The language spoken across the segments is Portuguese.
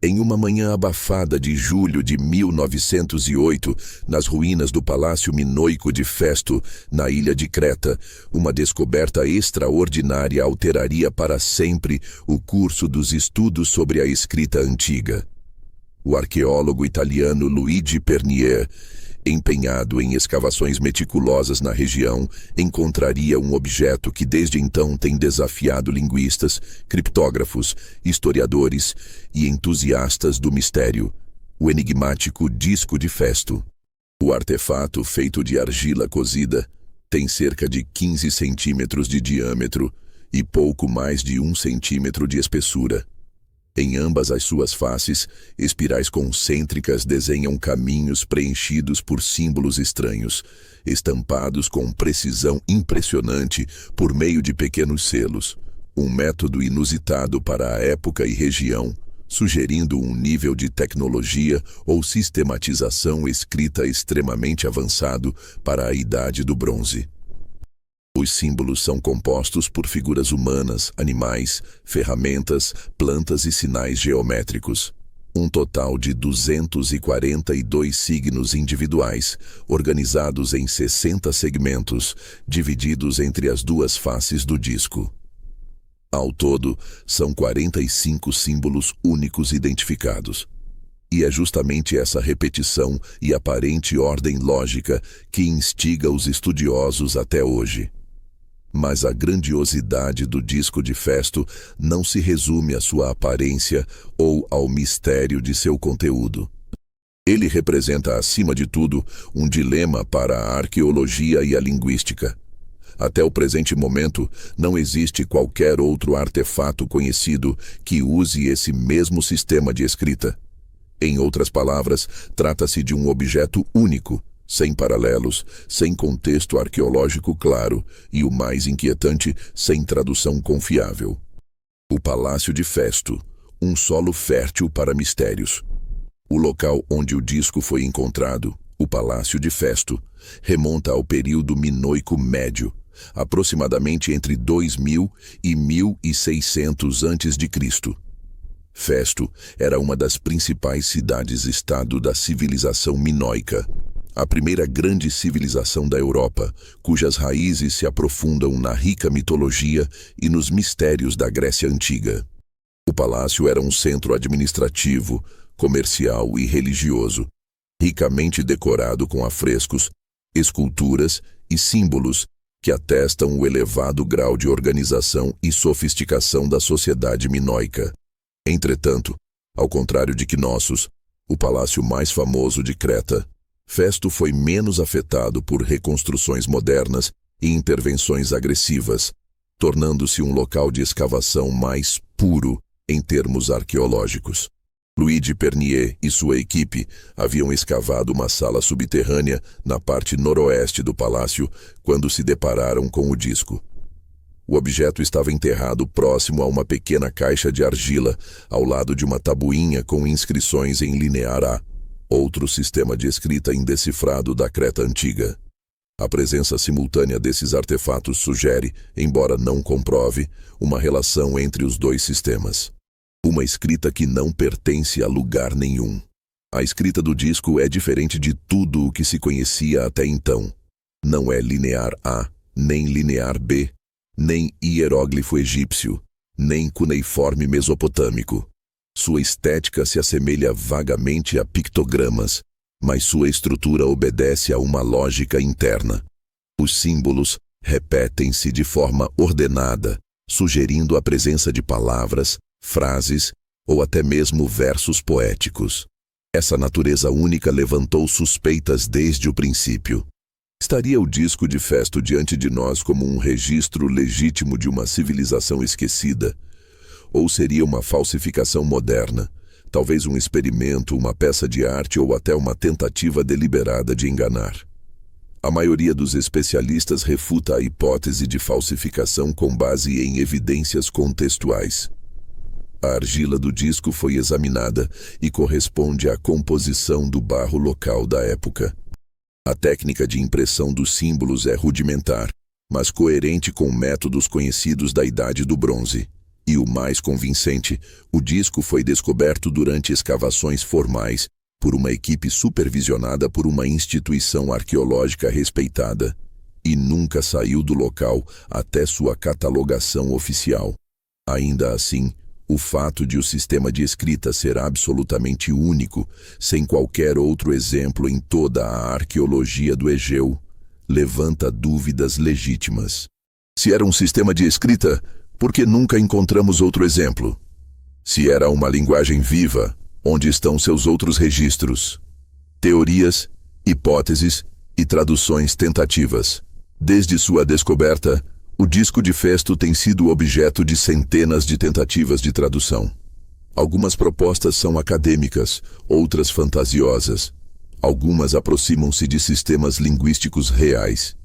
Em uma manhã abafada de julho de 1908, nas ruínas do Palácio Minoico de Festo, na ilha de Creta, uma descoberta extraordinária alteraria para sempre o curso dos estudos sobre a escrita antiga. O arqueólogo italiano Luigi Pernier, empenhado em escavações meticulosas na região, encontraria um objeto que desde então tem desafiado linguistas, criptógrafos, historiadores e entusiastas do mistério: o enigmático Disco de Festo. O artefato, feito de argila cozida, tem cerca de 15 centímetros de diâmetro e pouco mais de 1 centímetro de espessura. Em ambas as suas faces, espirais concêntricas desenham caminhos preenchidos por símbolos estranhos, estampados com precisão impressionante por meio de pequenos selos, um método inusitado para a época e região, sugerindo um nível de tecnologia ou sistematização escrita extremamente avançado para a Idade do Bronze. Os símbolos são compostos por figuras humanas, animais, ferramentas, plantas e sinais geométricos. Um total de 242 signos individuais, organizados em 60 segmentos, divididos entre as duas faces do disco. Ao todo, são 45 símbolos únicos identificados. E é justamente essa repetição e aparente ordem lógica que instiga os estudiosos até hoje. Mas a grandiosidade do Disco de Festo não se resume à sua aparência ou ao mistério de seu conteúdo. Ele representa, acima de tudo, um dilema para a arqueologia e a linguística. Até o presente momento, não existe qualquer outro artefato conhecido que use esse mesmo sistema de escrita. Em outras palavras, trata-se de um objeto único, sem paralelos, sem contexto arqueológico claro e, o mais inquietante, sem tradução confiável. O Palácio de Festo, um solo fértil para mistérios. O local onde o disco foi encontrado, o Palácio de Festo, remonta ao período minoico médio, aproximadamente entre 2000 e 1600 a.C. Festo era uma das principais cidades-estado da civilização minoica, a primeira grande civilização da Europa, cujas raízes se aprofundam na rica mitologia e nos mistérios da Grécia Antiga. O palácio era um centro administrativo, comercial e religioso, ricamente decorado com afrescos, esculturas e símbolos que atestam o elevado grau de organização e sofisticação da sociedade minoica. Entretanto, ao contrário de Knossos, o palácio mais famoso de Creta, Festo foi menos afetado por reconstruções modernas e intervenções agressivas, tornando-se um local de escavação mais puro em termos arqueológicos. Luigi Pernier e sua equipe haviam escavado uma sala subterrânea na parte noroeste do palácio quando se depararam com o disco. O objeto estava enterrado próximo a uma pequena caixa de argila, ao lado de uma tabuinha com inscrições em linear A, outro sistema de escrita indecifrado da Creta Antiga. A presença simultânea desses artefatos sugere, embora não comprove, uma relação entre os dois sistemas. Uma escrita que não pertence a lugar nenhum. A escrita do disco é diferente de tudo o que se conhecia até então. Não é linear A, nem linear B, nem hieróglifo egípcio, nem cuneiforme mesopotâmico. Sua estética se assemelha vagamente a pictogramas, mas sua estrutura obedece a uma lógica interna. Os símbolos repetem-se de forma ordenada, sugerindo a presença de palavras, frases ou até mesmo versos poéticos. Essa natureza única levantou suspeitas desde o princípio. Estaria o disco de Festo diante de nós como um registro legítimo de uma civilização esquecida? Ou seria uma falsificação moderna, talvez um experimento, uma peça de arte ou até uma tentativa deliberada de enganar? A maioria dos especialistas refuta a hipótese de falsificação com base em evidências contextuais. A argila do disco foi examinada e corresponde à composição do barro local da época. A técnica de impressão dos símbolos é rudimentar, mas coerente com métodos conhecidos da Idade do Bronze. E o mais convincente, o disco foi descoberto durante escavações formais por uma equipe supervisionada por uma instituição arqueológica respeitada e nunca saiu do local até sua catalogação oficial. Ainda assim, o fato de o sistema de escrita ser absolutamente único, sem qualquer outro exemplo em toda a arqueologia do Egeu, levanta dúvidas legítimas. Se era um sistema de escrita, por que nunca encontramos outro exemplo? Se era uma linguagem viva, onde estão seus outros registros? Teorias, hipóteses e traduções tentativas. Desde sua descoberta, o disco de Festo tem sido objeto de centenas de tentativas de tradução. Algumas propostas são acadêmicas, outras fantasiosas. Algumas aproximam-se de sistemas linguísticos reais.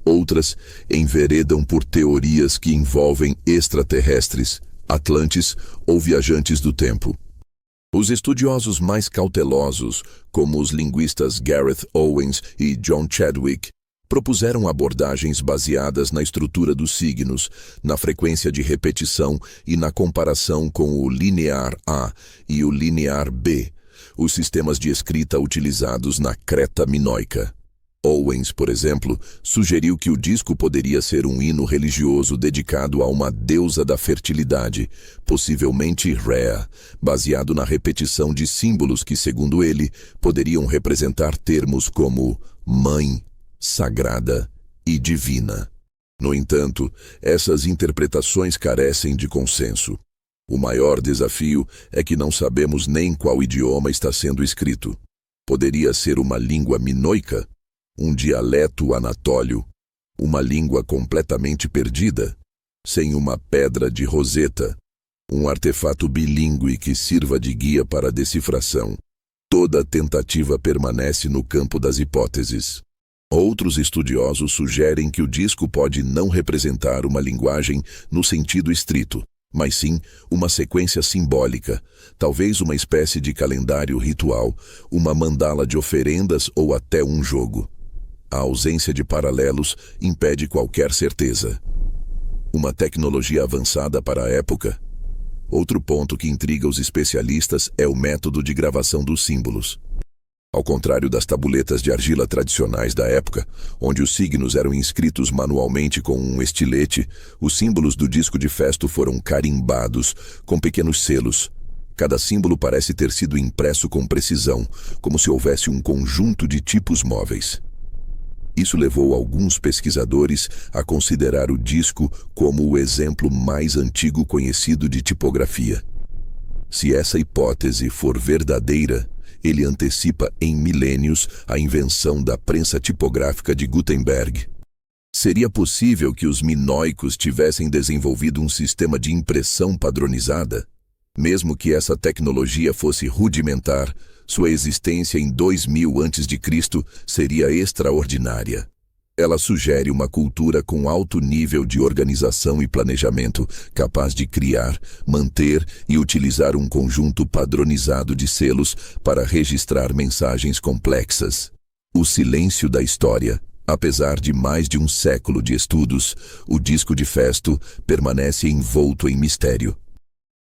Outras enveredam por teorias que envolvem extraterrestres, atlantes ou viajantes do tempo. Os estudiosos mais cautelosos, como os linguistas Gareth Owens e John Chadwick, propuseram abordagens baseadas na estrutura dos signos, na frequência de repetição e na comparação com o linear A e o linear B, os sistemas de escrita utilizados na Creta minoica. Owens, por exemplo, sugeriu que o disco poderia ser um hino religioso dedicado a uma deusa da fertilidade, possivelmente Rhea, baseado na repetição de símbolos que, segundo ele, poderiam representar termos como mãe, sagrada e divina. No entanto, essas interpretações carecem de consenso. O maior desafio é que não sabemos nem qual idioma está sendo escrito. Poderia ser uma língua minoica? Um dialeto anatólio, uma língua completamente perdida, sem uma pedra de Roseta, um artefato bilíngue que sirva de guia para a decifração. Toda tentativa permanece no campo das hipóteses. Outros estudiosos sugerem que o disco pode não representar uma linguagem no sentido estrito, mas sim uma sequência simbólica, talvez uma espécie de calendário ritual, uma mandala de oferendas ou até um jogo. A ausência de paralelos impede qualquer certeza. Uma tecnologia avançada para a época. Outro ponto que intriga os especialistas é o método de gravação dos símbolos. Ao contrário das tabuletas de argila tradicionais da época, onde os signos eram inscritos manualmente com um estilete, os símbolos do disco de Festo foram carimbados com pequenos selos. Cada símbolo parece ter sido impresso com precisão, como se houvesse um conjunto de tipos móveis. Isso levou alguns pesquisadores a considerar o disco como o exemplo mais antigo conhecido de tipografia. Se essa hipótese for verdadeira, ele antecipa em milênios a invenção da prensa tipográfica de Gutenberg. Seria possível que os minoicos tivessem desenvolvido um sistema de impressão padronizada? Mesmo que essa tecnologia fosse rudimentar, sua existência em 2000 a.C. seria extraordinária. Ela sugere uma cultura com alto nível de organização e planejamento, capaz de criar, manter e utilizar um conjunto padronizado de selos para registrar mensagens complexas. O silêncio da história. Apesar de mais de um século de estudos, o disco de Festo permanece envolto em mistério.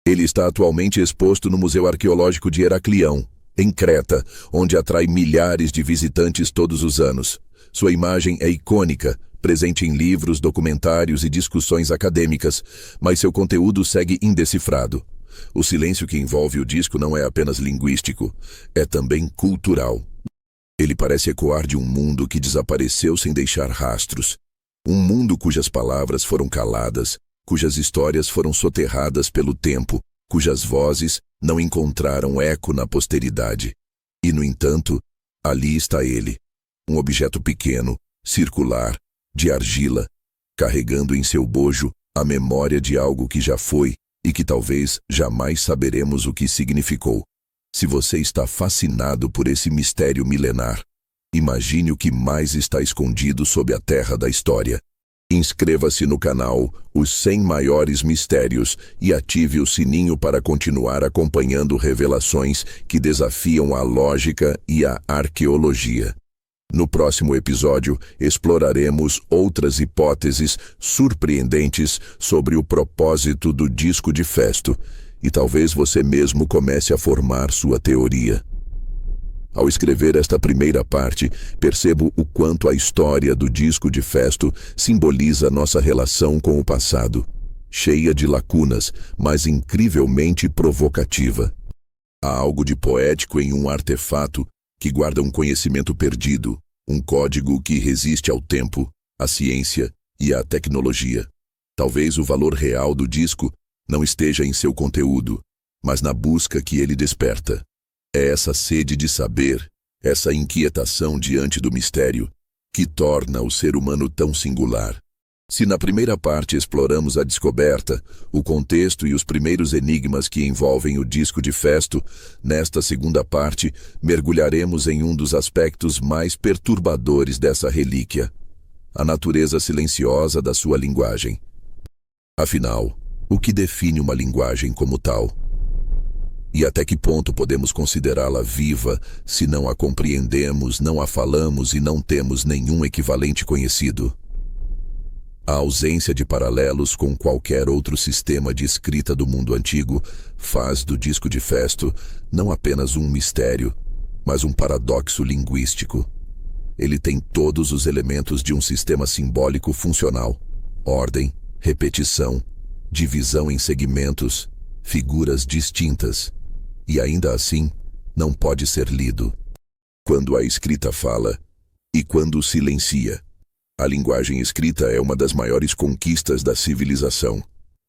Ele está atualmente exposto no Museu Arqueológico de Heraclião, em Creta, onde atrai milhares de visitantes todos os anos. Sua imagem é icônica, presente em livros, documentários e discussões acadêmicas, mas seu conteúdo segue indecifrado. O silêncio que envolve o disco não é apenas linguístico, é também cultural. Ele parece ecoar de um mundo que desapareceu sem deixar rastros. Um mundo cujas palavras foram caladas, cujas histórias foram soterradas pelo tempo, cujas vozes não encontraram eco na posteridade. E, no entanto, ali está ele, um objeto pequeno, circular, de argila, carregando em seu bojo a memória de algo que já foi e que talvez jamais saberemos o que significou. Se você está fascinado por esse mistério milenar, imagine o que mais está escondido sob a terra da história. Inscreva-se no canal Os 100 Maiores Mistérios e ative o sininho para continuar acompanhando revelações que desafiam a lógica e a arqueologia. No próximo episódio, exploraremos outras hipóteses surpreendentes sobre o propósito do disco de Festo, e talvez você mesmo comece a formar sua teoria. Ao escrever esta primeira parte, percebo o quanto a história do disco de Festo simboliza nossa relação com o passado, cheia de lacunas, mas incrivelmente provocativa. Há algo de poético em um artefato que guarda um conhecimento perdido, um código que resiste ao tempo, à ciência e à tecnologia. Talvez o valor real do disco não esteja em seu conteúdo, mas na busca que ele desperta. É essa sede de saber, essa inquietação diante do mistério, que torna o ser humano tão singular. Se na primeira parte exploramos a descoberta, o contexto e os primeiros enigmas que envolvem o disco de Festo, nesta segunda parte mergulharemos em um dos aspectos mais perturbadores dessa relíquia: a natureza silenciosa da sua linguagem. Afinal, o que define uma linguagem como tal? E até que ponto podemos considerá-la viva se não a compreendemos, não a falamos e não temos nenhum equivalente conhecido? A ausência de paralelos com qualquer outro sistema de escrita do mundo antigo faz do disco de Festo não apenas um mistério, mas um paradoxo linguístico. Ele tem todos os elementos de um sistema simbólico funcional: ordem, repetição, divisão em segmentos, figuras distintas. E ainda assim, não pode ser lido. Quando a escrita fala e quando silencia. A linguagem escrita é uma das maiores conquistas da civilização.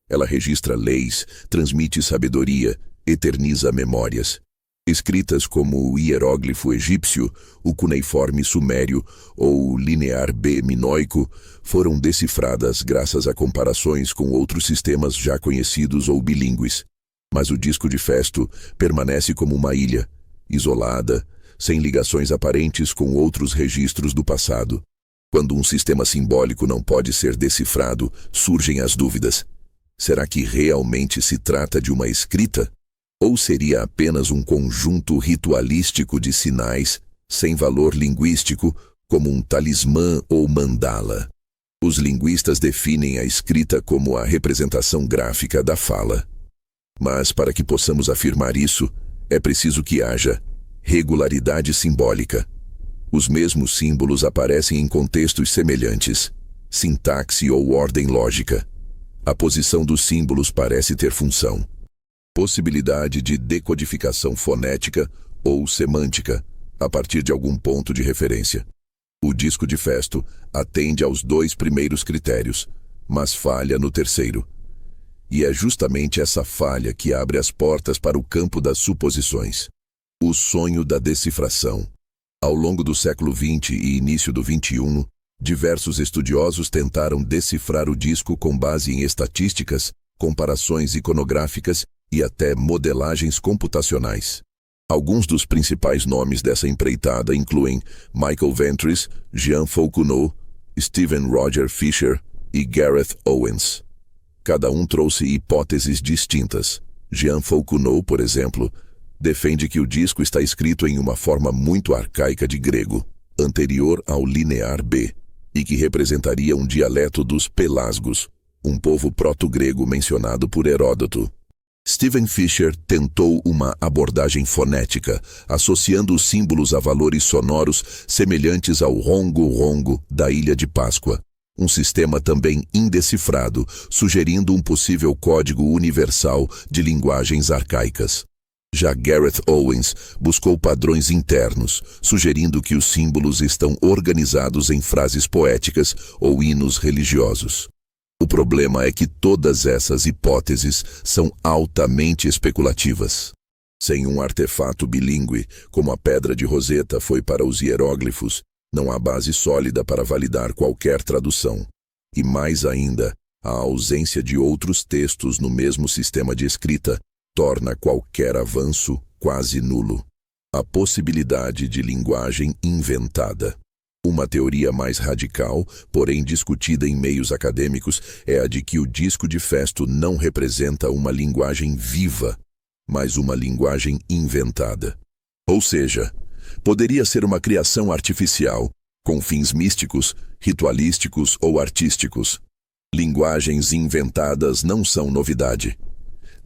Ela registra leis, transmite sabedoria, eterniza memórias. Escritas como o hieróglifo egípcio, o cuneiforme sumério ou o linear B minoico foram decifradas graças a comparações com outros sistemas já conhecidos ou bilíngues. Mas o disco de Festo permanece como uma ilha, isolada, sem ligações aparentes com outros registros do passado. Quando um sistema simbólico não pode ser decifrado, surgem as dúvidas. Será que realmente se trata de uma escrita? Ou seria apenas um conjunto ritualístico de sinais, sem valor linguístico, como um talismã ou mandala? Os linguistas definem a escrita como a representação gráfica da fala. Mas para que possamos afirmar isso, é preciso que haja regularidade simbólica. Os mesmos símbolos aparecem em contextos semelhantes, sintaxe ou ordem lógica. A posição dos símbolos parece ter função. Possibilidade de decodificação fonética ou semântica, a partir de algum ponto de referência. O disco de Festo atende aos dois primeiros critérios, mas falha no terceiro. E é justamente essa falha que abre as portas para o campo das suposições. O sonho da decifração. Ao longo do século XX e início do XXI, diversos estudiosos tentaram decifrar o disco com base em estatísticas, comparações iconográficas e até modelagens computacionais. Alguns dos principais nomes dessa empreitada incluem Michael Ventris, Jean Foucault, Stephen Roger Fisher e Gareth Owens. Cada um trouxe hipóteses distintas. Jean Foucault, por exemplo, defende que o disco está escrito em uma forma muito arcaica de grego, anterior ao linear B, e que representaria um dialeto dos pelasgos, um povo proto-grego mencionado por Heródoto. Stephen Fisher tentou uma abordagem fonética, associando os símbolos a valores sonoros semelhantes ao rongo-rongo da Ilha de Páscoa, um sistema também indecifrado, sugerindo um possível código universal de linguagens arcaicas. Já Gareth Owens buscou padrões internos, sugerindo que os símbolos estão organizados em frases poéticas ou hinos religiosos. O problema é que todas essas hipóteses são altamente especulativas. Sem um artefato bilíngue, como a pedra de Roseta foi para os hieróglifos, não há base sólida para validar qualquer tradução. E mais ainda, a ausência de outros textos no mesmo sistema de escrita torna qualquer avanço quase nulo. A possibilidade de linguagem inventada. Uma teoria mais radical, porém discutida em meios acadêmicos, é a de que o disco de Festo não representa uma linguagem viva, mas uma linguagem inventada. Ou seja, Poderia ser uma criação artificial, com fins místicos, ritualísticos ou artísticos. Linguagens inventadas não são novidade.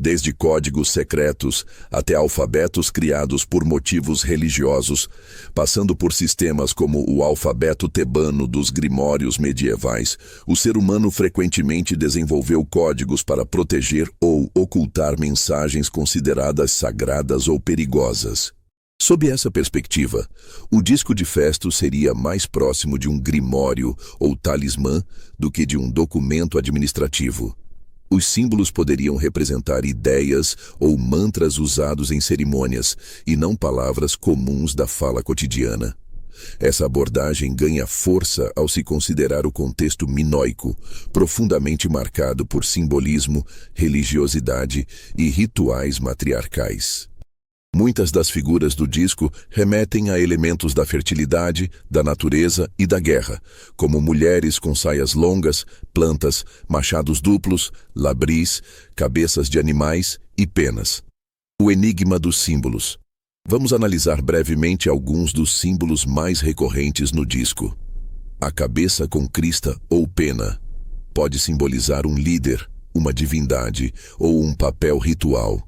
Desde códigos secretos até alfabetos criados por motivos religiosos, passando por sistemas como o alfabeto tebano dos grimórios medievais, o ser humano frequentemente desenvolveu códigos para proteger ou ocultar mensagens consideradas sagradas ou perigosas. Sob essa perspectiva, o disco de Festo seria mais próximo de um grimório ou talismã do que de um documento administrativo. Os símbolos poderiam representar ideias ou mantras usados em cerimônias, e não palavras comuns da fala cotidiana. Essa abordagem ganha força ao se considerar o contexto minoico, profundamente marcado por simbolismo, religiosidade e rituais matriarcais. Muitas das figuras do disco remetem a elementos da fertilidade, da natureza e da guerra, como mulheres com saias longas, plantas, machados duplos, labris, cabeças de animais e penas. O enigma dos símbolos. Vamos analisar brevemente alguns dos símbolos mais recorrentes no disco. A cabeça com crista ou pena pode simbolizar um líder, uma divindade ou um papel ritual.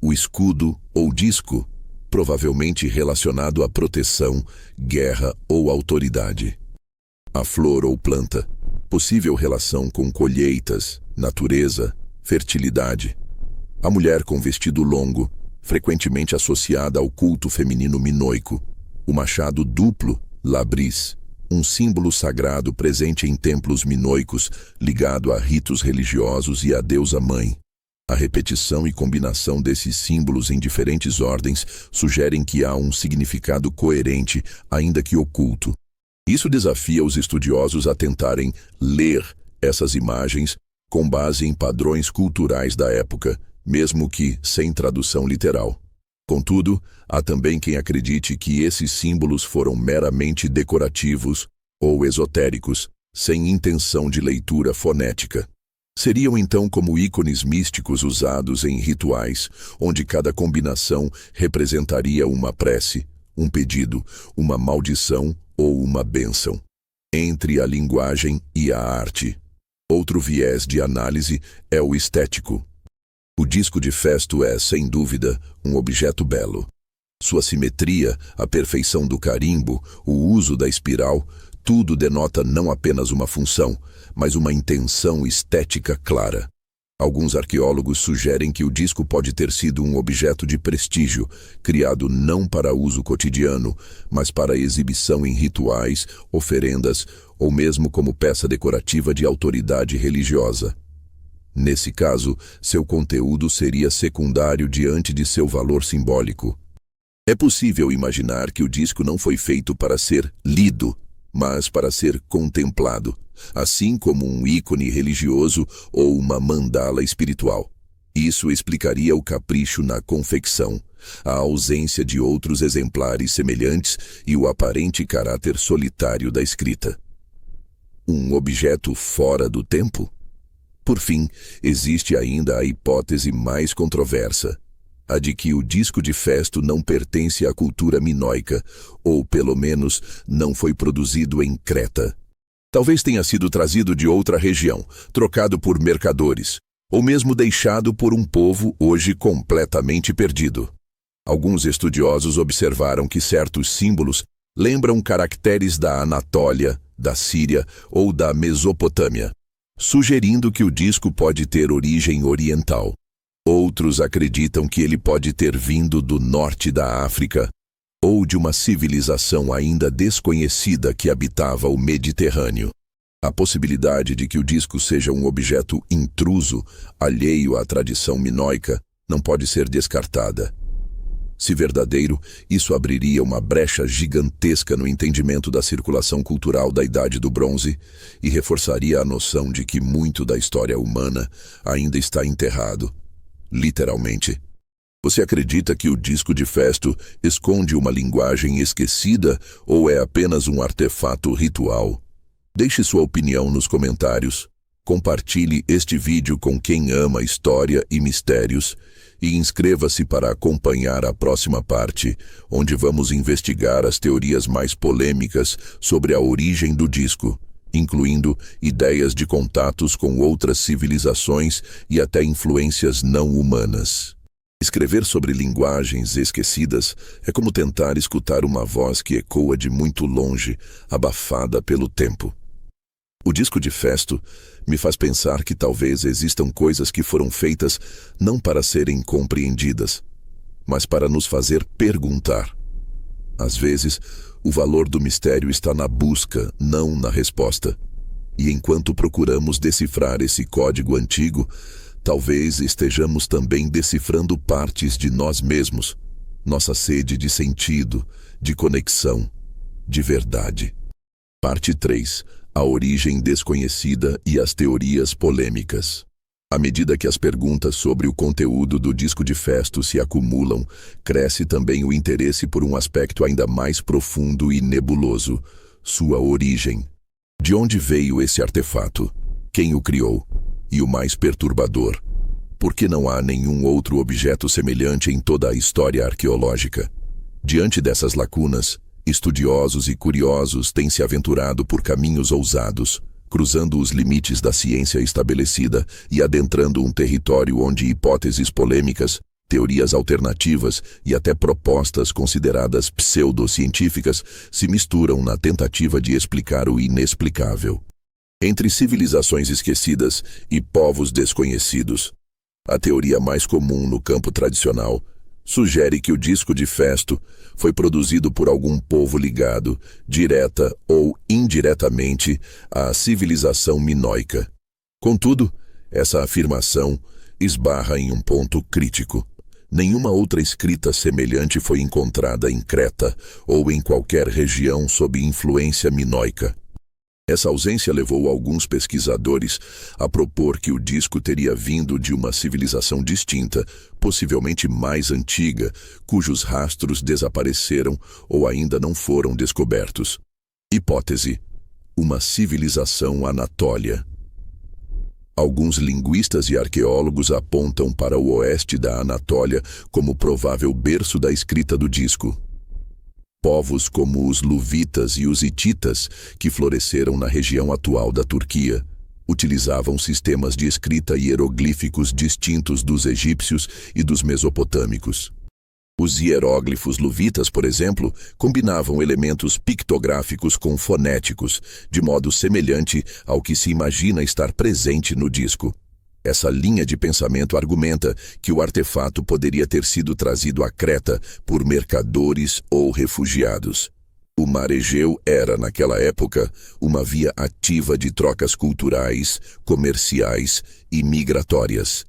O escudo ou disco, provavelmente relacionado à proteção, guerra ou autoridade. A flor ou planta, possível relação com colheitas, natureza, fertilidade. A mulher com vestido longo, frequentemente associada ao culto feminino minoico. O machado duplo, labris, um símbolo sagrado presente em templos minoicos, ligado a ritos religiosos e à deusa mãe. A repetição e combinação desses símbolos em diferentes ordens sugerem que há um significado coerente, ainda que oculto. Isso desafia os estudiosos a tentarem ler essas imagens com base em padrões culturais da época, mesmo que sem tradução literal. Contudo, há também quem acredite que esses símbolos foram meramente decorativos ou esotéricos, sem intenção de leitura fonética. Seriam então como ícones místicos usados em rituais, onde cada combinação representaria uma prece, um pedido, uma maldição ou uma bênção. Entre a linguagem e a arte. Outro viés de análise é o estético. O disco de Festo é, sem dúvida, um objeto belo. Sua simetria, a perfeição do carimbo, o uso da espiral, tudo denota não apenas uma função, mas uma intenção estética clara. Alguns arqueólogos sugerem que o disco pode ter sido um objeto de prestígio, criado não para uso cotidiano, mas para exibição em rituais, oferendas ou mesmo como peça decorativa de autoridade religiosa. Nesse caso, seu conteúdo seria secundário diante de seu valor simbólico. É possível imaginar que o disco não foi feito para ser lido, mas para ser contemplado, assim como um ícone religioso ou uma mandala espiritual. Isso explicaria o capricho na confecção, a ausência de outros exemplares semelhantes e o aparente caráter solitário da escrita. Um objeto fora do tempo? Por fim, existe ainda a hipótese mais controversa, a de que o disco de Festo não pertence à cultura minoica, ou pelo menos não foi produzido em Creta. Talvez tenha sido trazido de outra região, trocado por mercadores, ou mesmo deixado por um povo hoje completamente perdido. Alguns estudiosos observaram que certos símbolos lembram caracteres da Anatólia, da Síria ou da Mesopotâmia, sugerindo que o disco pode ter origem oriental. Outros acreditam que ele pode ter vindo do norte da África ou de uma civilização ainda desconhecida que habitava o Mediterrâneo. A possibilidade de que o disco seja um objeto intruso, alheio à tradição minoica, não pode ser descartada. Se verdadeiro, isso abriria uma brecha gigantesca no entendimento da circulação cultural da Idade do Bronze e reforçaria a noção de que muito da história humana ainda está enterrado. Literalmente. Você acredita que o disco de Festo esconde uma linguagem esquecida ou é apenas um artefato ritual? Deixe sua opinião nos comentários. Compartilhe este vídeo com quem ama história e mistérios e inscreva-se para acompanhar a próxima parte, onde vamos investigar as teorias mais polêmicas sobre a origem do disco, incluindo ideias de contatos com outras civilizações e até influências não humanas. Escrever sobre linguagens esquecidas é como tentar escutar uma voz que ecoa de muito longe, abafada pelo tempo. O disco de Festo me faz pensar que talvez existam coisas que foram feitas não para serem compreendidas, mas para nos fazer perguntar. Às vezes, o valor do mistério está na busca, não na resposta. E enquanto procuramos decifrar esse código antigo, talvez estejamos também decifrando partes de nós mesmos, nossa sede de sentido, de conexão, de verdade. Parte 3. A origem desconhecida e as teorias polêmicas. À medida que as perguntas sobre o conteúdo do disco de Festo se acumulam, cresce também o interesse por um aspecto ainda mais profundo e nebuloso: sua origem. De onde veio esse artefato? Quem o criou? E o mais perturbador: por que não há nenhum outro objeto semelhante em toda a história arqueológica? Diante dessas lacunas, estudiosos e curiosos têm se aventurado por caminhos ousados, cruzando os limites da ciência estabelecida e adentrando um território onde hipóteses polêmicas, teorias alternativas e até propostas consideradas pseudocientíficas se misturam na tentativa de explicar o inexplicável. Entre civilizações esquecidas e povos desconhecidos, a teoria mais comum no campo tradicional sugere que o disco de Festo foi produzido por algum povo ligado, direta ou indiretamente, à civilização minoica. Contudo, essa afirmação esbarra em um ponto crítico. Nenhuma outra escrita semelhante foi encontrada em Creta ou em qualquer região sob influência minoica. Essa ausência levou alguns pesquisadores a propor que o disco teria vindo de uma civilização distinta, possivelmente mais antiga, cujos rastros desapareceram ou ainda não foram descobertos. Hipótese: uma civilização anatólia. Alguns linguistas e arqueólogos apontam para o oeste da Anatólia como provável berço da escrita do disco. Povos como os luvitas e os hititas, que floresceram na região atual da Turquia, utilizavam sistemas de escrita hieroglíficos distintos dos egípcios e dos mesopotâmicos. Os hieróglifos luvitas, por exemplo, combinavam elementos pictográficos com fonéticos, de modo semelhante ao que se imagina estar presente no disco. Essa linha de pensamento argumenta que o artefato poderia ter sido trazido a Creta por mercadores ou refugiados. O Mar Egeu era, naquela época, uma via ativa de trocas culturais, comerciais e migratórias.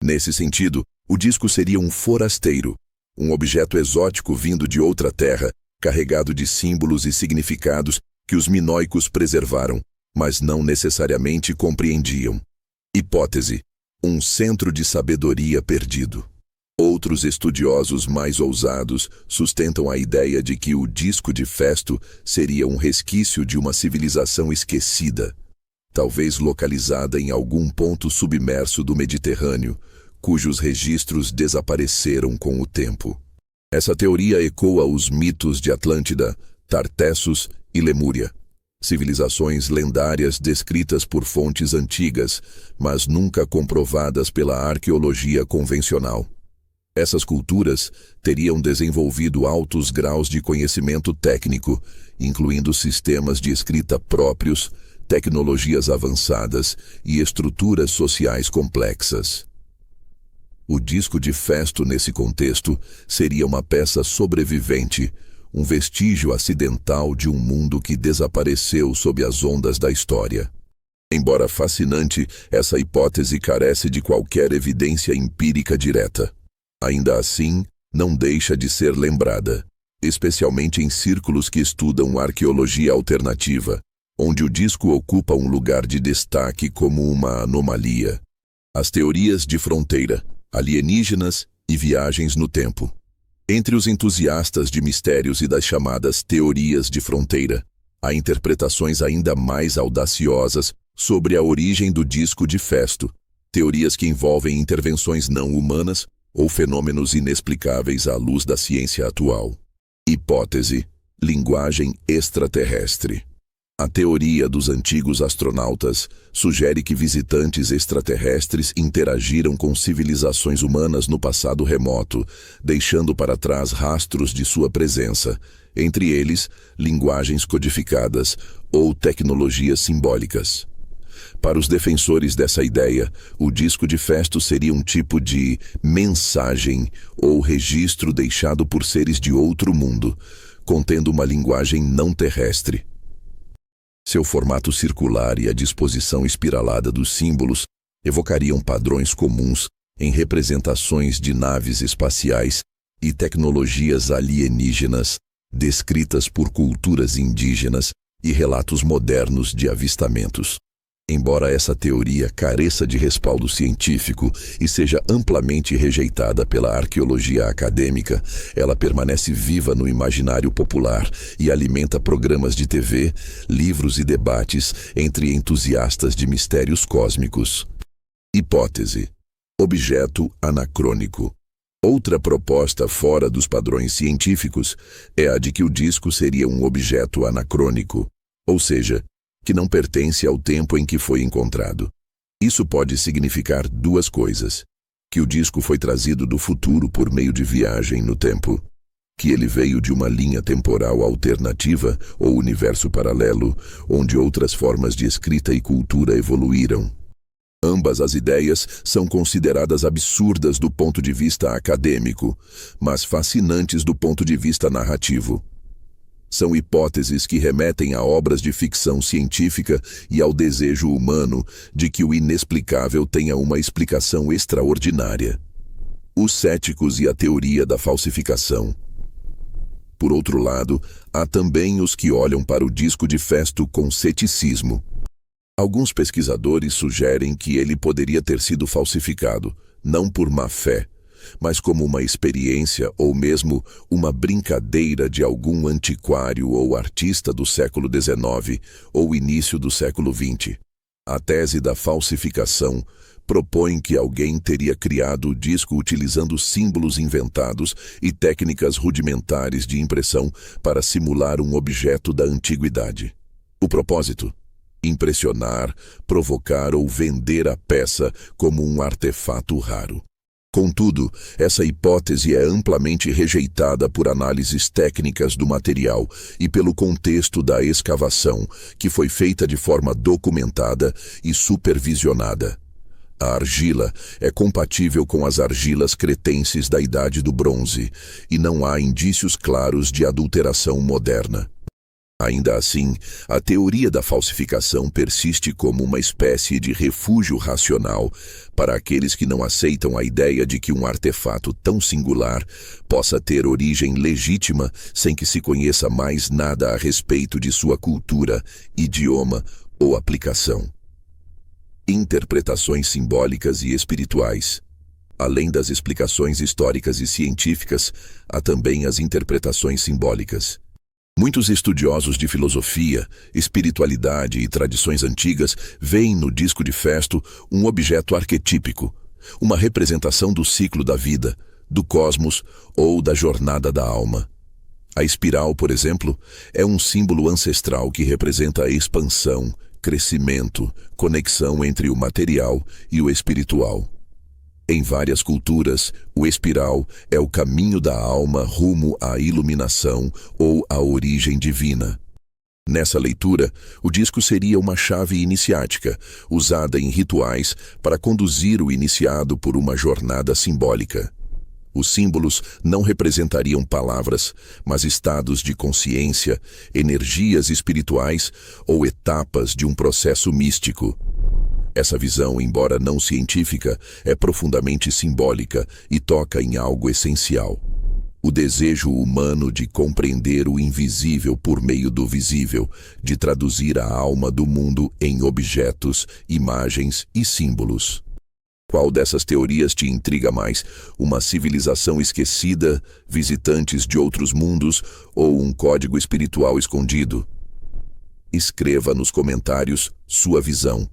Nesse sentido, o disco seria um forasteiro, um objeto exótico vindo de outra terra, carregado de símbolos e significados que os minoicos preservaram, mas não necessariamente compreendiam. Hipótese: um centro de sabedoria perdido. Outros estudiosos mais ousados sustentam a ideia de que o disco de Festo seria um resquício de uma civilização esquecida, talvez localizada em algum ponto submerso do Mediterrâneo, cujos registros desapareceram com o tempo. Essa teoria ecoa os mitos de Atlântida, Tartessos e Lemúria, civilizações lendárias descritas por fontes antigas, mas nunca comprovadas pela arqueologia convencional. Essas culturas teriam desenvolvido altos graus de conhecimento técnico, incluindo sistemas de escrita próprios, tecnologias avançadas e estruturas sociais complexas. O disco de Festo, nesse contexto, seria uma peça sobrevivente, um vestígio acidental de um mundo que desapareceu sob as ondas da história. Embora fascinante, essa hipótese carece de qualquer evidência empírica direta. Ainda assim, não deixa de ser lembrada, especialmente em círculos que estudam arqueologia alternativa, onde o disco ocupa um lugar de destaque como uma anomalia. As teorias de fronteira, alienígenas e viagens no tempo. Entre os entusiastas de mistérios e das chamadas teorias de fronteira, há interpretações ainda mais audaciosas Sobre a origem do disco de Festo, teorias que envolvem intervenções não humanas ou fenômenos inexplicáveis à luz da ciência atual. Hipótese: linguagem extraterrestre. A teoria dos antigos astronautas sugere que visitantes extraterrestres interagiram com civilizações humanas no passado remoto, deixando para trás rastros de sua presença, entre eles linguagens codificadas ou tecnologias simbólicas. Para os defensores dessa ideia, o disco de Festo seria um tipo de mensagem ou registro deixado por seres de outro mundo, contendo uma linguagem não terrestre. Seu formato circular e a disposição espiralada dos símbolos evocariam padrões comuns em representações de naves espaciais e tecnologias alienígenas descritas por culturas indígenas e relatos modernos de avistamentos. Embora essa teoria careça de respaldo científico e seja amplamente rejeitada pela arqueologia acadêmica, ela permanece viva no imaginário popular e alimenta programas de TV, livros e debates entre entusiastas de mistérios cósmicos. Hipótese: objeto anacrônico. Outra proposta fora dos padrões científicos é a de que o disco seria um objeto anacrônico, ou seja, que não pertence ao tempo em que foi encontrado. Isso pode significar duas coisas: que o disco foi trazido do futuro por meio de viagem no tempo, que ele veio de uma linha temporal alternativa ou universo paralelo, onde outras formas de escrita e cultura evoluíram. Ambas as ideias são consideradas absurdas do ponto de vista acadêmico, mas fascinantes do ponto de vista narrativo. São hipóteses que remetem a obras de ficção científica e ao desejo humano de que o inexplicável tenha uma explicação extraordinária. Os céticos e a teoria da falsificação. Por outro lado, há também os que olham para o disco de Festo com ceticismo. Alguns pesquisadores sugerem que ele poderia ter sido falsificado, não por má fé, mas como uma experiência ou mesmo uma brincadeira de algum antiquário ou artista do século XIX ou início do século XX. A tese da falsificação propõe que alguém teria criado o disco utilizando símbolos inventados e técnicas rudimentares de impressão para simular um objeto da antiguidade. O propósito: impressionar, provocar ou vender a peça como um artefato raro. Contudo, essa hipótese é amplamente rejeitada por análises técnicas do material e pelo contexto da escavação, que foi feita de forma documentada e supervisionada. A argila é compatível com as argilas cretenses da Idade do Bronze, e não há indícios claros de adulteração moderna. Ainda assim, a teoria da falsificação persiste como uma espécie de refúgio racional para aqueles que não aceitam a ideia de que um artefato tão singular possa ter origem legítima sem que se conheça mais nada a respeito de sua cultura, idioma ou aplicação. Interpretações simbólicas e espirituais. Além das explicações históricas e científicas, há também as interpretações simbólicas. Muitos estudiosos de filosofia, espiritualidade e tradições antigas veem no disco de Festo um objeto arquetípico, uma representação do ciclo da vida, do cosmos ou da jornada da alma. A espiral, por exemplo, é um símbolo ancestral que representa a expansão, crescimento, conexão entre o material e o espiritual. Em várias culturas, o espiral é o caminho da alma rumo à iluminação ou à origem divina. Nessa leitura, o disco seria uma chave iniciática, usada em rituais para conduzir o iniciado por uma jornada simbólica. Os símbolos não representariam palavras, mas estados de consciência, energias espirituais ou etapas de um processo místico. Essa visão, embora não científica, é profundamente simbólica e toca em algo essencial: o desejo humano de compreender o invisível por meio do visível, de traduzir a alma do mundo em objetos, imagens e símbolos. Qual dessas teorias te intriga mais? Uma civilização esquecida, visitantes de outros mundos ou um código espiritual escondido? Escreva nos comentários sua visão.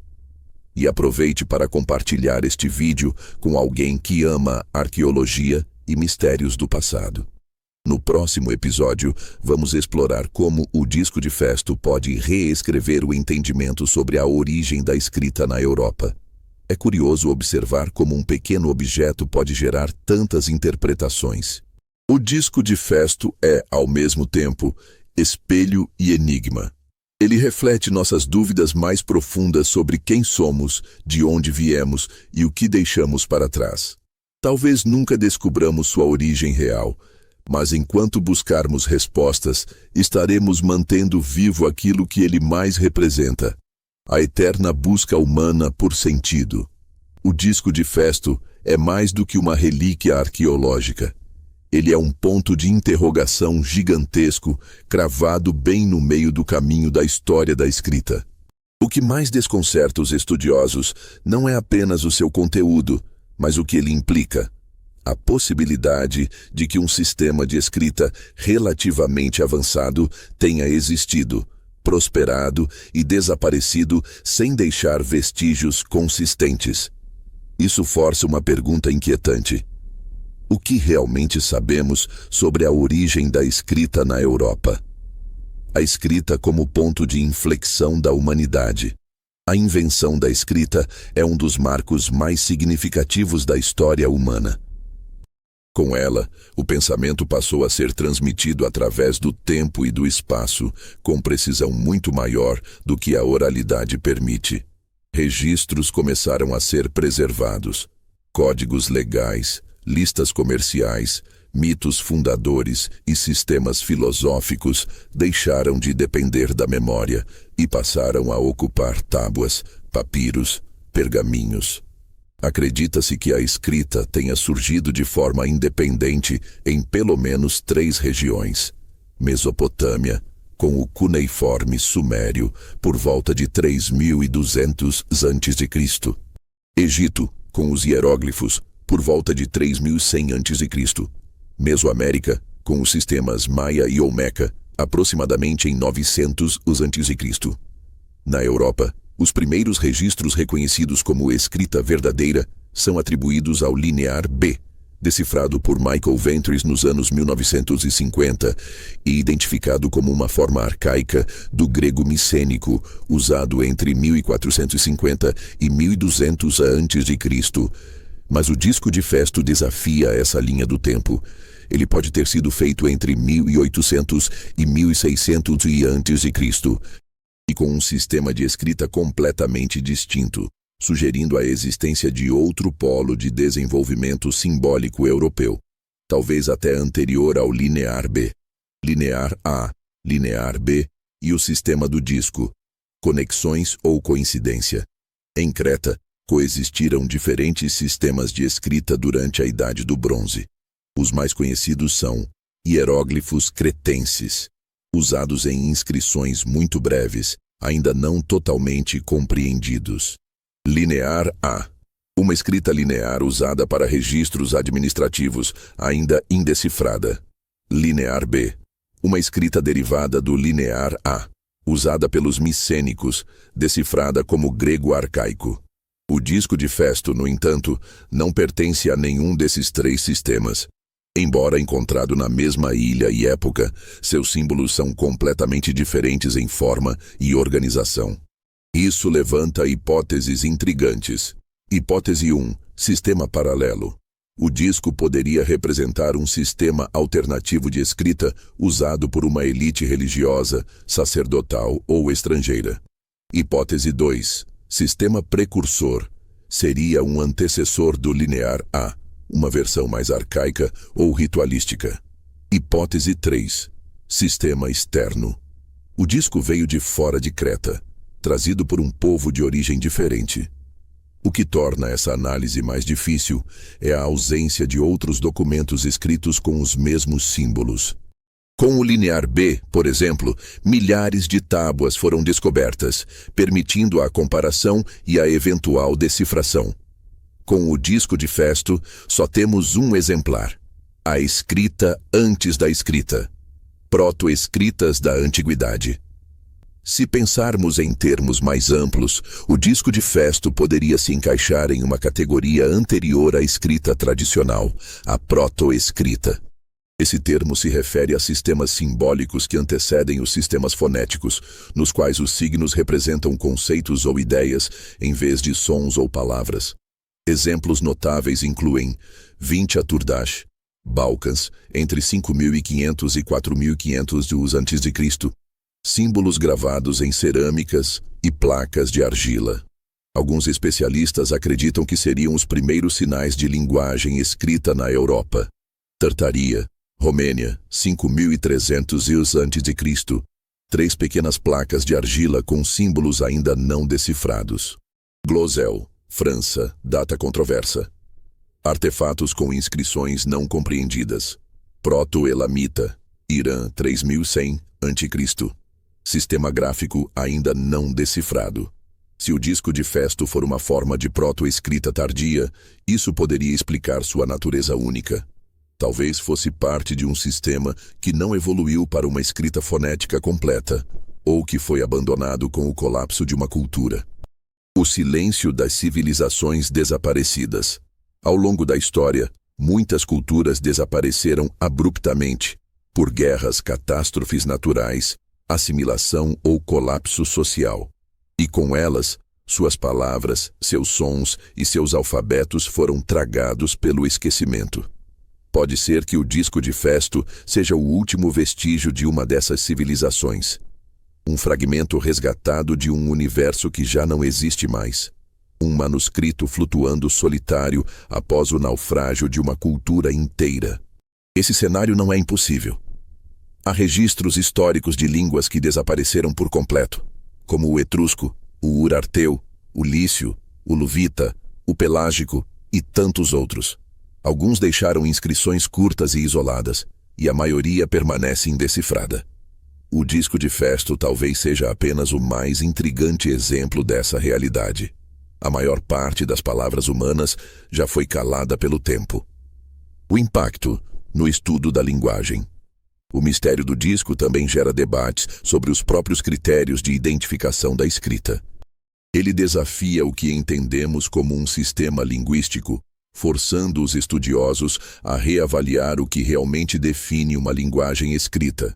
E aproveite para compartilhar este vídeo com alguém que ama arqueologia e mistérios do passado. No próximo episódio, vamos explorar como o disco de Festo pode reescrever o entendimento sobre a origem da escrita na Europa. É curioso observar como um pequeno objeto pode gerar tantas interpretações. O disco de Festo é, ao mesmo tempo, espelho e enigma. Ele reflete nossas dúvidas mais profundas sobre quem somos, de onde viemos e o que deixamos para trás. Talvez nunca descubramos sua origem real, mas enquanto buscarmos respostas, estaremos mantendo vivo aquilo que ele mais representa: a eterna busca humana por sentido. O disco de Festo é mais do que uma relíquia arqueológica. Ele é um ponto de interrogação gigantesco, cravado bem no meio do caminho da história da escrita. O que mais desconcerta os estudiosos não é apenas o seu conteúdo, mas o que ele implica. A possibilidade de que um sistema de escrita relativamente avançado tenha existido, prosperado e desaparecido sem deixar vestígios consistentes. Isso força uma pergunta inquietante. O que realmente sabemos sobre a origem da escrita na Europa? A escrita como ponto de inflexão da humanidade. A invenção da escrita é um dos marcos mais significativos da história humana. Com ela, o pensamento passou a ser transmitido através do tempo e do espaço, com precisão muito maior do que a oralidade permite. Registros começaram a ser preservados. Códigos legais, listas comerciais, mitos fundadores e sistemas filosóficos deixaram de depender da memória e passaram a ocupar tábuas, papiros, pergaminhos. Acredita-se que a escrita tenha surgido de forma independente em pelo menos 3 regiões: Mesopotâmia, com o cuneiforme sumério, por volta de 3200 a.C., Egito, com os hieróglifos, por volta de 3100 a.C., Mesoamérica, com os sistemas Maia e Olmeca, aproximadamente em 900 a.C. Na Europa, os primeiros registros reconhecidos como escrita verdadeira são atribuídos ao linear B, decifrado por Michael Ventris nos anos 1950 e identificado como uma forma arcaica do grego micênico, usado entre 1450 e 1200 a.C., mas o disco de Festo desafia essa linha do tempo. Ele pode ter sido feito entre 1800 e 1600 a.C., e com um sistema de escrita completamente distinto, sugerindo a existência de outro polo de desenvolvimento simbólico europeu, talvez até anterior ao linear B, linear A, linear B e o sistema do disco, conexões ou coincidência. Em Creta, coexistiram diferentes sistemas de escrita durante a Idade do Bronze. Os mais conhecidos são hieróglifos cretenses, usados em inscrições muito breves, ainda não totalmente compreendidos. Linear A, uma escrita linear usada para registros administrativos, ainda indecifrada. Linear B, uma escrita derivada do linear A, usada pelos micênicos, decifrada como grego arcaico. O disco de Festo, no entanto, não pertence a nenhum desses 3 sistemas. Embora encontrado na mesma ilha e época, seus símbolos são completamente diferentes em forma e organização. Isso levanta hipóteses intrigantes. Hipótese 1. Sistema paralelo. O disco poderia representar um sistema alternativo de escrita usado por uma elite religiosa, sacerdotal ou estrangeira. Hipótese 2. Sistema precursor. Seria um antecessor do linear A, uma versão mais arcaica ou ritualística. Hipótese 3. Sistema externo. O disco veio de fora de Creta, trazido por um povo de origem diferente. O que torna essa análise mais difícil é a ausência de outros documentos escritos com os mesmos símbolos. Com o linear B, por exemplo, milhares de tábuas foram descobertas, permitindo a comparação e a eventual decifração. Com o disco de Festo, só temos um exemplar: a escrita antes da escrita, proto-escritas da antiguidade. Se pensarmos em termos mais amplos, o disco de Festo poderia se encaixar em uma categoria anterior à escrita tradicional, a proto-escrita. Esse termo se refere a sistemas simbólicos que antecedem os sistemas fonéticos, nos quais os signos representam conceitos ou ideias, em vez de sons ou palavras. Exemplos notáveis incluem Vincha Turdash, Balcãs, entre 5.500 e 4.500 a.C., símbolos gravados em cerâmicas e placas de argila. Alguns especialistas acreditam que seriam os primeiros sinais de linguagem escrita na Europa. Tartaria, Romênia, 5.300 a.C., 3 pequenas placas de argila com símbolos ainda não decifrados. Glosel, França, data controversa. Artefatos com inscrições não compreendidas. Proto-Elamita, Irã, 3.100 a.C., sistema gráfico ainda não decifrado. Se o disco de Festo for uma forma de proto-escrita tardia, isso poderia explicar sua natureza única. Talvez fosse parte de um sistema que não evoluiu para uma escrita fonética completa, ou que foi abandonado com o colapso de uma cultura. O silêncio das civilizações desaparecidas. Ao longo da história, muitas culturas desapareceram abruptamente, por guerras, catástrofes naturais, assimilação ou colapso social. E com elas, suas palavras, seus sons e seus alfabetos foram tragados pelo esquecimento. Pode ser que o disco de Festo seja o último vestígio de uma dessas civilizações. Um fragmento resgatado de um universo que já não existe mais. Um manuscrito flutuando solitário após o naufrágio de uma cultura inteira. Esse cenário não é impossível. Há registros históricos de línguas que desapareceram por completo, como o etrusco, o urarteu, o lício, o luvita, o pelágico e tantos outros. Alguns deixaram inscrições curtas e isoladas, e a maioria permanece indecifrada. O disco de Festo talvez seja apenas o mais intrigante exemplo dessa realidade. A maior parte das palavras humanas já foi calada pelo tempo. O impacto no estudo da linguagem. O mistério do disco também gera debates sobre os próprios critérios de identificação da escrita. Ele desafia o que entendemos como um sistema linguístico, forçando os estudiosos a reavaliar o que realmente define uma linguagem escrita.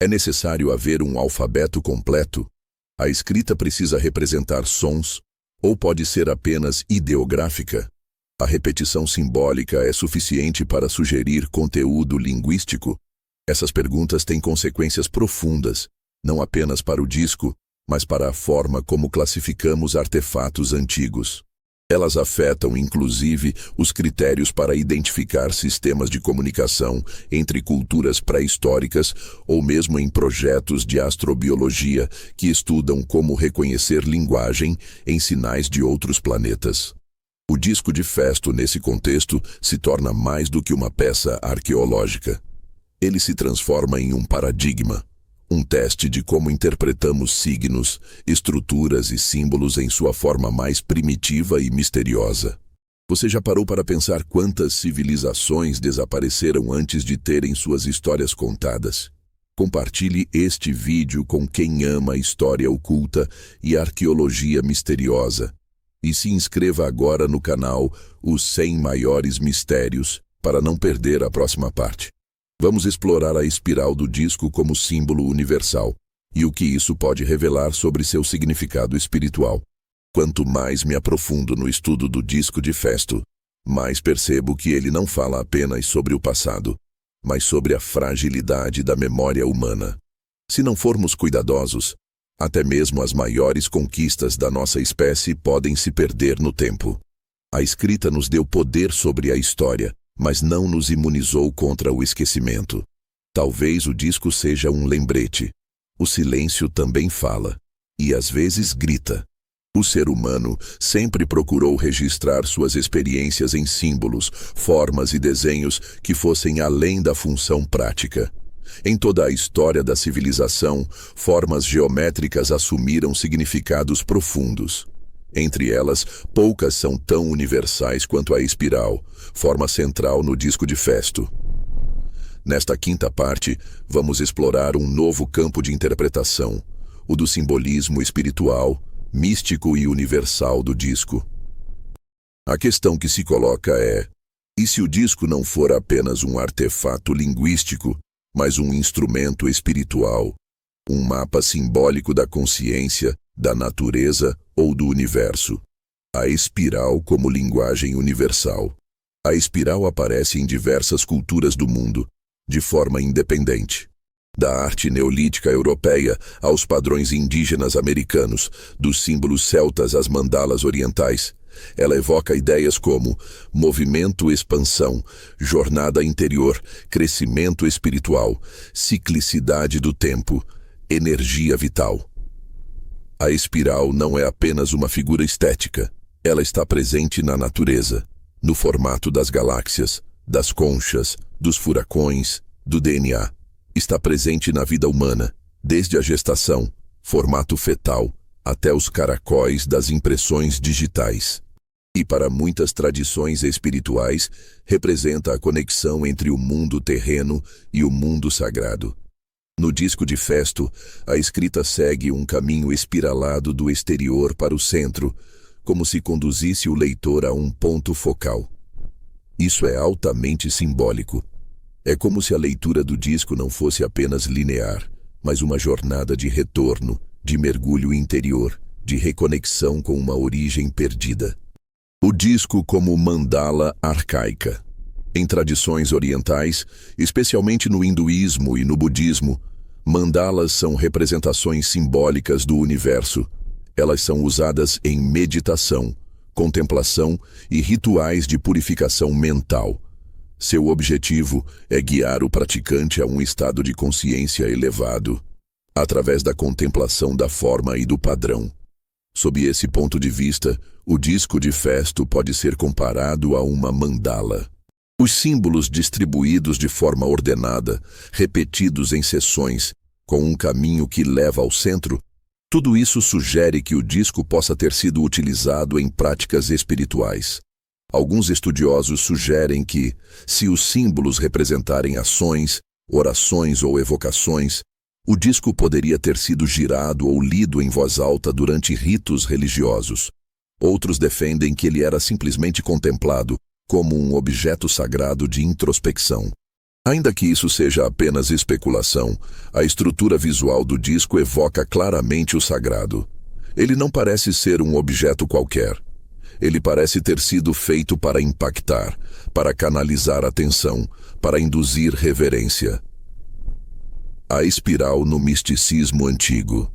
É necessário haver um alfabeto completo? A escrita precisa representar sons, ou pode ser apenas ideográfica? A repetição simbólica é suficiente para sugerir conteúdo linguístico? Essas perguntas têm consequências profundas, não apenas para o disco, mas para a forma como classificamos artefatos antigos. Elas afetam, inclusive, os critérios para identificar sistemas de comunicação entre culturas pré-históricas ou mesmo em projetos de astrobiologia que estudam como reconhecer linguagem em sinais de outros planetas. O disco de Festo, nesse contexto, se torna mais do que uma peça arqueológica. Ele se transforma em um paradigma, um teste de como interpretamos signos, estruturas e símbolos em sua forma mais primitiva e misteriosa. Você já parou para pensar quantas civilizações desapareceram antes de terem suas histórias contadas? Compartilhe este vídeo com quem ama a história oculta e a arqueologia misteriosa. E se inscreva agora no canal Os 100 Maiores Mistérios para não perder a próxima parte. Vamos explorar a espiral do disco como símbolo universal e o que isso pode revelar sobre seu significado espiritual. Quanto mais me aprofundo no estudo do disco de Festo, mais percebo que ele não fala apenas sobre o passado, mas sobre a fragilidade da memória humana. Se não formos cuidadosos, até mesmo as maiores conquistas da nossa espécie podem se perder no tempo. A escrita nos deu poder sobre a história, mas não nos imunizou contra o esquecimento. Talvez o disco seja um lembrete. O silêncio também fala, e às vezes grita. O ser humano sempre procurou registrar suas experiências em símbolos, formas e desenhos que fossem além da função prática. Em toda a história da civilização, formas geométricas assumiram significados profundos. Entre elas, poucas são tão universais quanto a espiral, forma central no disco de Festo. Nesta quinta parte, vamos explorar um novo campo de interpretação, o do simbolismo espiritual, místico e universal do disco. A questão que se coloca é: e se o disco não for apenas um artefato linguístico, mas um instrumento espiritual, um mapa simbólico da consciência, da natureza ou do universo? A espiral como linguagem universal. A espiral aparece em diversas culturas do mundo, de forma independente. Da arte neolítica europeia aos padrões indígenas americanos, dos símbolos celtas às mandalas orientais, ela evoca ideias como movimento-expansão, jornada interior, crescimento espiritual, ciclicidade do tempo, energia vital. A espiral não é apenas uma figura estética. Ela está presente na natureza, no formato das galáxias, das conchas, dos furacões, do DNA. Está presente na vida humana, desde a gestação, formato fetal, até os caracóis das impressões digitais. E para muitas tradições espirituais, representa a conexão entre o mundo terreno e o mundo sagrado. No disco de Festo, a escrita segue um caminho espiralado do exterior para o centro, como se conduzisse o leitor a um ponto focal. Isso é altamente simbólico. É como se a leitura do disco não fosse apenas linear, mas uma jornada de retorno, de mergulho interior, de reconexão com uma origem perdida. O disco como mandala arcaica. Em tradições orientais, especialmente no hinduísmo e no budismo, mandalas são representações simbólicas do universo. Elas são usadas em meditação, contemplação e rituais de purificação mental. Seu objetivo é guiar o praticante a um estado de consciência elevado, através da contemplação da forma e do padrão. Sob esse ponto de vista, o disco de Festo pode ser comparado a uma mandala. Os símbolos distribuídos de forma ordenada, repetidos em seções, com um caminho que leva ao centro, tudo isso sugere que o disco possa ter sido utilizado em práticas espirituais. Alguns estudiosos sugerem que, se os símbolos representarem ações, orações ou evocações, o disco poderia ter sido girado ou lido em voz alta durante ritos religiosos. Outros defendem que ele era simplesmente contemplado como um objeto sagrado de introspecção. Ainda que isso seja apenas especulação, a estrutura visual do disco evoca claramente o sagrado. Ele não parece ser um objeto qualquer. Ele parece ter sido feito para impactar, para canalizar atenção, para induzir reverência. A espiral no misticismo antigo.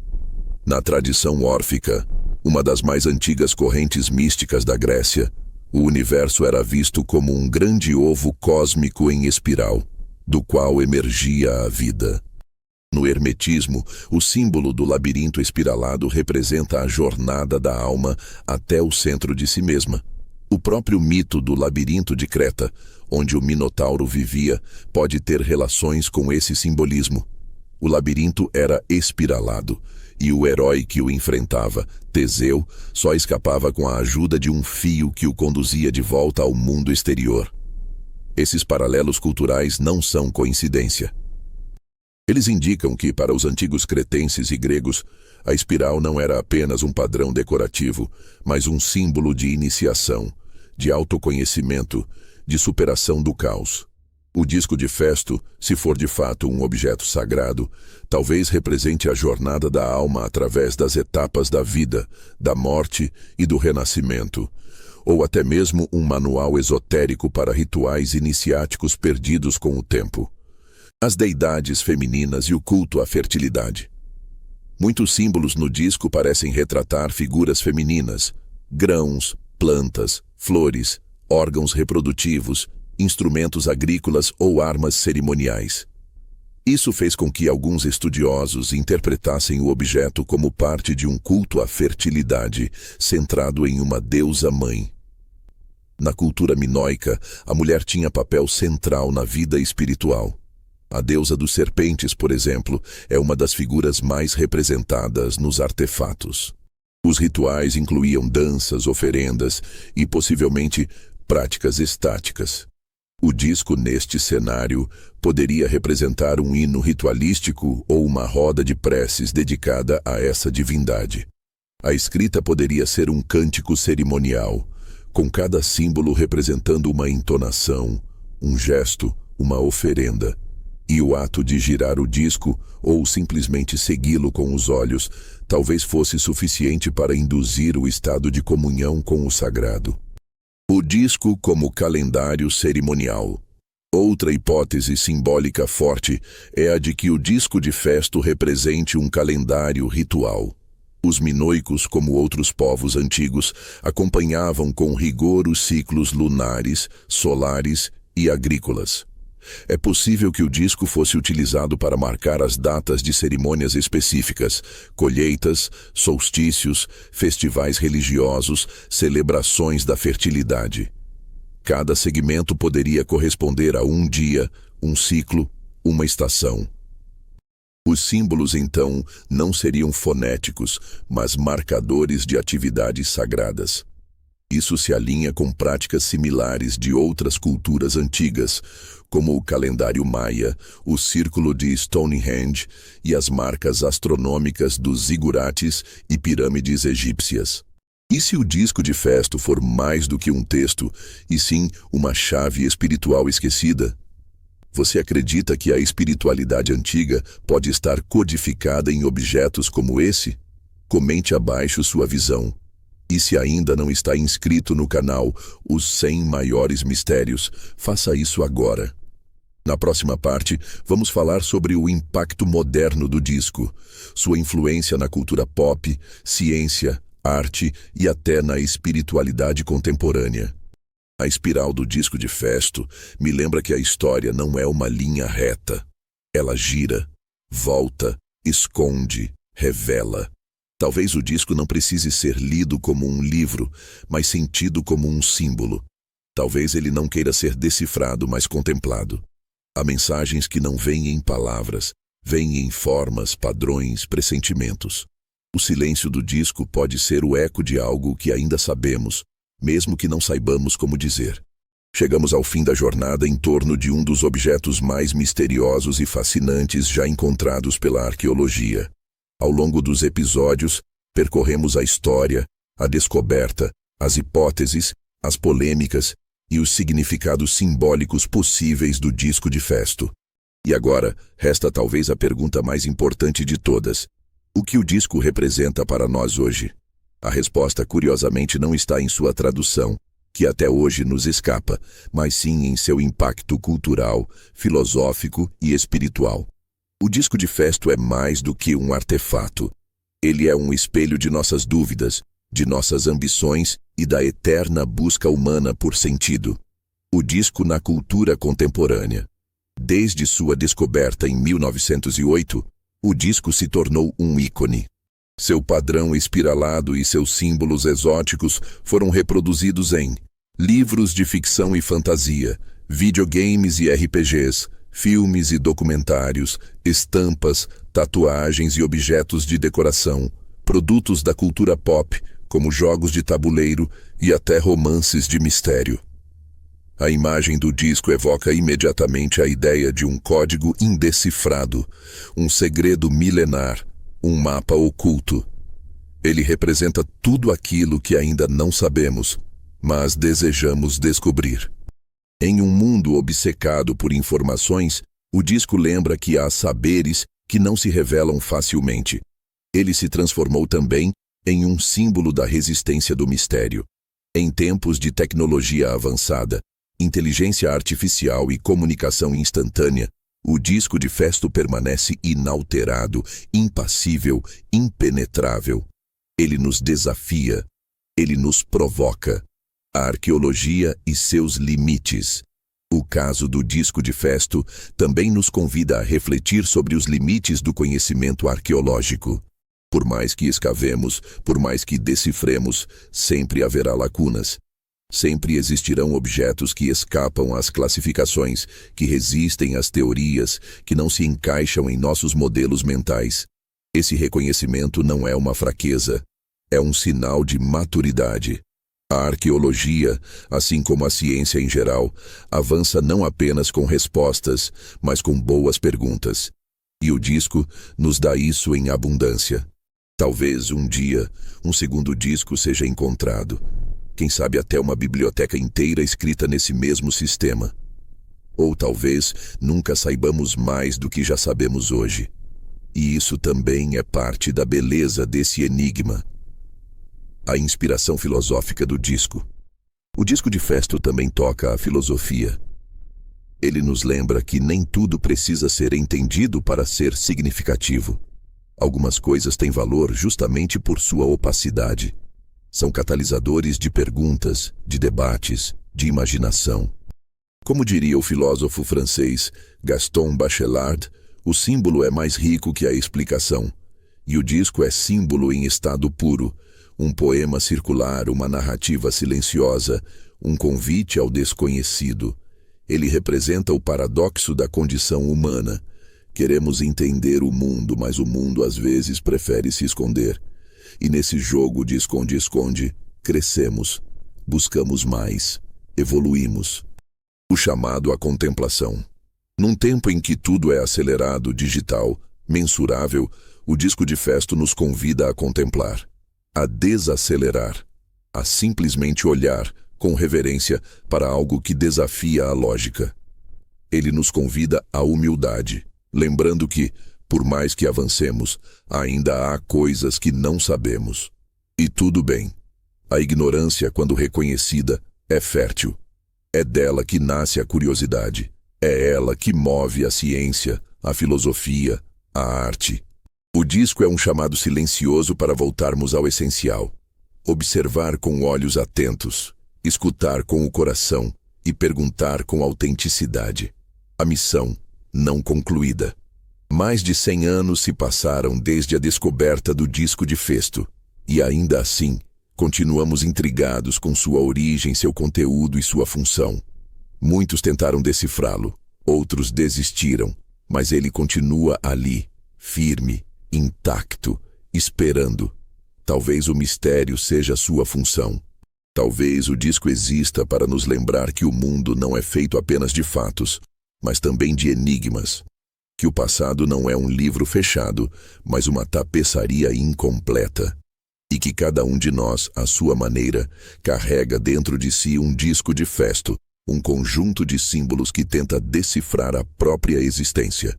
Na tradição órfica, uma das mais antigas correntes místicas da Grécia, o universo era visto como um grande ovo cósmico em espiral, do qual emergia a vida. No hermetismo, o símbolo do labirinto espiralado representa a jornada da alma até o centro de si mesma. O próprio mito do labirinto de Creta, onde o Minotauro vivia, pode ter relações com esse simbolismo. O labirinto era espiralado, e o herói que o enfrentava, Teseu, só escapava com a ajuda de um fio que o conduzia de volta ao mundo exterior. Esses paralelos culturais não são coincidência. Eles indicam que, para os antigos cretenses e gregos, a espiral não era apenas um padrão decorativo, mas um símbolo de iniciação, de autoconhecimento, de superação do caos. O disco de Festo, se for de fato um objeto sagrado, talvez represente a jornada da alma através das etapas da vida, da morte e do renascimento, ou até mesmo um manual esotérico para rituais iniciáticos perdidos com o tempo. As deidades femininas e o culto à fertilidade. Muitos símbolos no disco parecem retratar figuras femininas, grãos, plantas, flores, órgãos reprodutivos, instrumentos agrícolas ou armas cerimoniais. Isso fez com que alguns estudiosos interpretassem o objeto como parte de um culto à fertilidade, centrado em uma deusa-mãe. Na cultura minoica, a mulher tinha papel central na vida espiritual. A deusa dos serpentes, por exemplo, é uma das figuras mais representadas nos artefatos. Os rituais incluíam danças, oferendas e, possivelmente, práticas estáticas. O disco neste cenário poderia representar um hino ritualístico ou uma roda de preces dedicada a essa divindade. A escrita poderia ser um cântico cerimonial, com cada símbolo representando uma entonação, um gesto, uma oferenda. E o ato de girar o disco, ou simplesmente segui-lo com os olhos, talvez fosse suficiente para induzir o estado de comunhão com o sagrado. O disco como calendário cerimonial. Outra hipótese simbólica forte é a de que o disco de festo represente um calendário ritual. Os minoicos, como outros povos antigos, acompanhavam com rigor os ciclos lunares, solares e agrícolas. É possível que o disco fosse utilizado para marcar as datas de cerimônias específicas, colheitas, solstícios, festivais religiosos, celebrações da fertilidade. Cada segmento poderia corresponder a um dia, um ciclo, uma estação. Os símbolos, então, não seriam fonéticos, mas marcadores de atividades sagradas. Isso se alinha com práticas similares de outras culturas antigas, como o calendário maia, o círculo de Stonehenge e as marcas astronômicas dos zigurates e pirâmides egípcias. E se o disco de festo for mais do que um texto, e sim uma chave espiritual esquecida? Você acredita que a espiritualidade antiga pode estar codificada em objetos como esse? Comente abaixo sua visão. E se ainda não está inscrito no canal Os 100 Maiores Mistérios, faça isso agora. Na próxima parte, vamos falar sobre o impacto moderno do disco, sua influência na cultura pop, ciência, arte e até na espiritualidade contemporânea. A espiral do disco de festo me lembra que a história não é uma linha reta. Ela gira, volta, esconde, revela. Talvez o disco não precise ser lido como um livro, mas sentido como um símbolo. Talvez ele não queira ser decifrado, mas contemplado. Há mensagens que não vêm em palavras, vêm em formas, padrões, pressentimentos. O silêncio do disco pode ser o eco de algo que ainda sabemos, mesmo que não saibamos como dizer. Chegamos ao fim da jornada em torno de um dos objetos mais misteriosos e fascinantes já encontrados pela arqueologia. Ao longo dos episódios, percorremos a história, a descoberta, as hipóteses, as polêmicas e os significados simbólicos possíveis do disco de festo. E agora, resta talvez a pergunta mais importante de todas. O que o disco representa para nós hoje? A resposta, curiosamente, não está em sua tradução, que até hoje nos escapa, mas sim em seu impacto cultural, filosófico e espiritual. O disco de festo é mais do que um artefato. Ele é um espelho de nossas dúvidas, de nossas ambições e da eterna busca humana por sentido. O disco na cultura contemporânea. Desde sua descoberta em 1908, o disco se tornou um ícone. Seu padrão espiralado e seus símbolos exóticos foram reproduzidos em livros de ficção e fantasia, videogames e RPGs, filmes e documentários, estampas, tatuagens e objetos de decoração, produtos da cultura pop, como jogos de tabuleiro e até romances de mistério. A imagem do disco evoca imediatamente a ideia de um código indecifrado, um segredo milenar, um mapa oculto. Ele representa tudo aquilo que ainda não sabemos, mas desejamos descobrir. Em um mundo obcecado por informações, o disco lembra que há saberes que não se revelam facilmente. Ele se transformou também em um símbolo da resistência do mistério. Em tempos de tecnologia avançada, inteligência artificial e comunicação instantânea, o disco de festo permanece inalterado, impassível, impenetrável. Ele nos desafia, ele nos provoca. A arqueologia e seus limites. O caso do disco de festo também nos convida a refletir sobre os limites do conhecimento arqueológico. Por mais que escavemos, por mais que decifremos, sempre haverá lacunas. Sempre existirão objetos que escapam às classificações, que resistem às teorias, que não se encaixam em nossos modelos mentais. Esse reconhecimento não é uma fraqueza, é um sinal de maturidade. A arqueologia, assim como a ciência em geral, avança não apenas com respostas, mas com boas perguntas. E o disco nos dá isso em abundância. Talvez um dia, um segundo disco seja encontrado. Quem sabe até uma biblioteca inteira escrita nesse mesmo sistema. Ou talvez nunca saibamos mais do que já sabemos hoje. E isso também é parte da beleza desse enigma. A inspiração filosófica do disco. O disco de Festo também toca a filosofia. Ele nos lembra que nem tudo precisa ser entendido para ser significativo. Algumas coisas têm valor justamente por sua opacidade. São catalisadores de perguntas, de debates, de imaginação. Como diria o filósofo francês Gaston Bachelard, o símbolo é mais rico que a explicação. E o disco é símbolo em estado puro, um poema circular, uma narrativa silenciosa, um convite ao desconhecido. Ele representa o paradoxo da condição humana. Queremos entender o mundo, mas o mundo às vezes prefere se esconder. E nesse jogo de esconde-esconde, crescemos, buscamos mais, evoluímos. O chamado à contemplação. Num tempo em que tudo é acelerado, digital, mensurável, o disco de Festo nos convida a contemplar, a desacelerar, a simplesmente olhar com reverência para algo que desafia a lógica. Ele nos convida à humildade, lembrando que, por mais que avancemos, ainda há coisas que não sabemos. E tudo bem. A ignorância, quando reconhecida, é fértil. É dela que nasce a curiosidade. É ela que move a ciência, a filosofia, a arte. O disco é um chamado silencioso para voltarmos ao essencial. Observar com olhos atentos, escutar com o coração e perguntar com autenticidade. A missão não concluída. Mais de 100 anos se passaram desde a descoberta do disco de Festo, e ainda assim, continuamos intrigados com sua origem, seu conteúdo e sua função. Muitos tentaram decifrá-lo, outros desistiram, mas ele continua ali, firme, intacto, esperando. Talvez o mistério seja sua função. Talvez o disco exista para nos lembrar que o mundo não é feito apenas de fatos, mas também de enigmas. Que o passado não é um livro fechado, mas uma tapeçaria incompleta. E que cada um de nós, à sua maneira, carrega dentro de si um disco de Festo, um conjunto de símbolos que tenta decifrar a própria existência.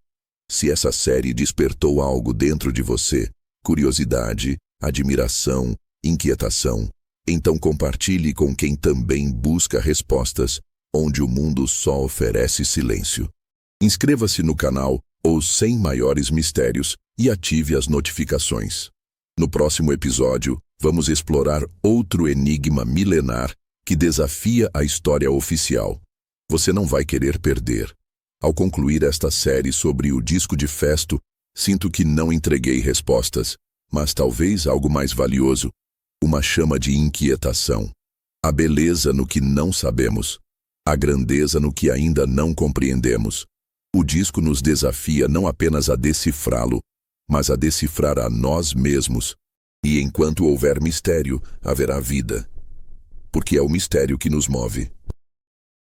Se essa série despertou algo dentro de você, curiosidade, admiração, inquietação, então compartilhe com quem também busca respostas, onde o mundo só oferece silêncio. Inscreva-se no canal Os 100 Maiores Mistérios e ative as notificações. No próximo episódio, vamos explorar outro enigma milenar que desafia a história oficial. Você não vai querer perder. Ao concluir esta série sobre o disco de Festo, sinto que não entreguei respostas, mas talvez algo mais valioso, uma chama de inquietação. A beleza no que não sabemos, a grandeza no que ainda não compreendemos. O disco nos desafia não apenas a decifrá-lo, mas a decifrar a nós mesmos. E enquanto houver mistério, haverá vida. Porque é o mistério que nos move.